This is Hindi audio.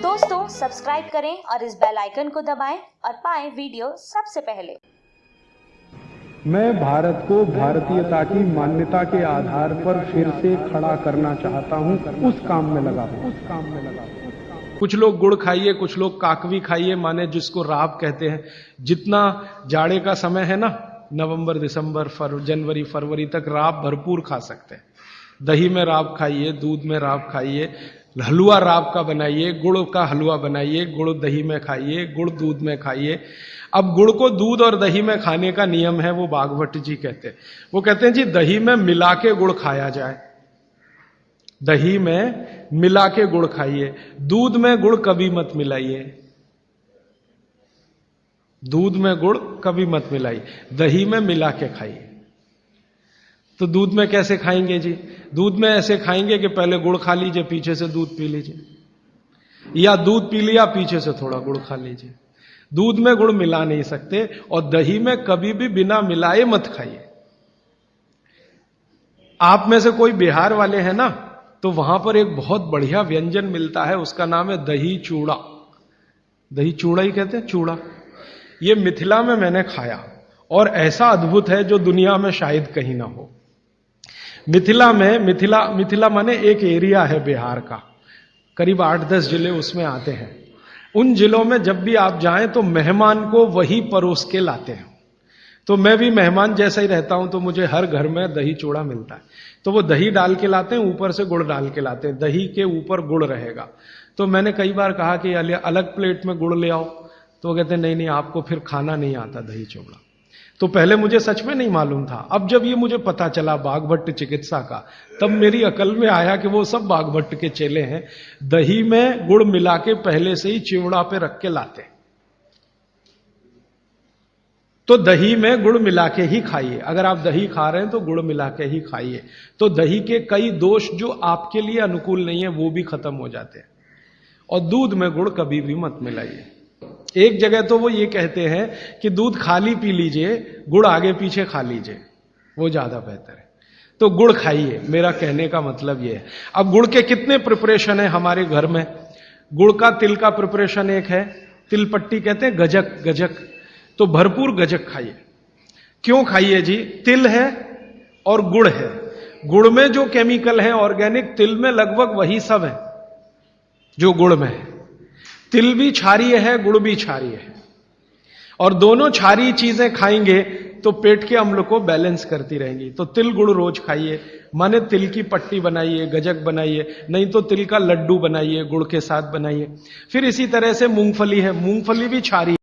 दोस्तों सब्सक्राइब करें और इस बेल आइकन को दबाएं और पाएं वीडियो सबसे पहले। मैं भारत को भारतीयता की मान्यता के आधार पर फिर से खड़ा करना चाहता हूं, उस काम में लगा हूं। कुछ लोग गुड़ खाइए, कुछ लोग काकवी खाइए, माने जिसको राब कहते हैं। जितना जाड़े का समय है ना, नवंबर दिसंबर जनवरी फरवरी तक राब भरपूर खा सकते हैं। दही में राब खाइए, दूध में राब खाइए, हलवा राब का बनाइए, गुड़ का हलवा बनाइए, गुड़ दही में खाइए, गुड़ दूध में खाइए। अब गुड़ को दूध और दही में खाने का नियम है, वो बागभट्ट जी कहते हैं। वो कहते हैं जी दही में मिला के गुड़ खाया जाए, दही में मिला के गुड़ खाइए, दूध में गुड़ कभी मत मिलाइए, दूध में गुड़ कभी मत मिलाइए, दही में मिला के खाइए। तो दूध में कैसे खाएंगे जी? दूध में ऐसे खाएंगे कि पहले गुड़ खा लीजिए, पीछे से दूध पी लीजिए, या दूध पी लिया पीछे से थोड़ा गुड़ खा लीजिए। दूध में गुड़ मिला नहीं सकते, और दही में कभी भी बिना मिलाए मत खाइए। आप में से कोई बिहार वाले हैं ना, तो वहां पर एक बहुत बढ़िया व्यंजन मिलता है, उसका नाम है दही चूड़ा। दही चूड़ा ही कहते हैं, चूड़ा। ये मिथिला में मैंने खाया और ऐसा अद्भुत है जो दुनिया में शायद कहीं ना हो। मिथिला में, मिथिला माने एक एरिया है बिहार का, करीब 8-10 जिले उसमें आते हैं। उन जिलों में जब भी आप जाएं तो मेहमान को वही परोस के लाते हैं। तो मैं भी मेहमान जैसा ही रहता हूं, तो मुझे हर घर में दही चूड़ा मिलता है। तो वो दही डाल के लाते हैं, ऊपर से गुड़ डाल के लाते हैं, दही के ऊपर गुड़ रहेगा। तो मैंने कई बार कहा कि अलग प्लेट में गुड़ ले आओ, तो वो कहते हैं नहीं नहीं, आपको फिर खाना नहीं आता दही चूड़ा। तो पहले मुझे सच में नहीं मालूम था। अब जब ये मुझे पता चला बागभट्ट चिकित्सा का, तब मेरी अकल में आया कि वो सब बागभट्ट के चेले हैं। दही में गुड़ मिला के पहले से ही चिवड़ा पे रख के लाते। तो दही में गुड़ मिला के ही खाइए। अगर आप दही खा रहे हैं तो गुड़ मिला के ही खाइए। तो दही के कई दोष जो आपके लिए अनुकूल नहीं है वो भी खत्म हो जाते हैं। और दूध में गुड़ कभी भी मत मिलाइए। एक जगह तो वो ये कहते हैं कि दूध खाली पी लीजिए, गुड़ आगे पीछे खा लीजिए, वो ज्यादा बेहतर है। तो गुड़ खाइए, मेरा कहने का मतलब ये है। अब गुड़ के कितने प्रिपरेशन है हमारे घर में? गुड़ का तिल का प्रिपरेशन एक है, तिल पट्टी कहते हैं, गजक गजक। तो भरपूर गजक खाइए। क्यों खाइए जी? तिल है और गुड़ है। गुड़ में जो केमिकल है ऑर्गेनिक, तिल में लगभग वही सब है जो गुड़ में है। तिल भी क्षारीय है, गुड़ भी क्षारीय है, और दोनों क्षारीय चीजें खाएंगे तो पेट के अम्ल को बैलेंस करती रहेंगी। तो तिल गुड़ रोज खाइए, माने तिल की पट्टी बनाइए, गजक बनाइए, नहीं तो तिल का लड्डू बनाइए, गुड़ के साथ बनाइए। फिर इसी तरह से मूंगफली है, मूंगफली भी क्षारीय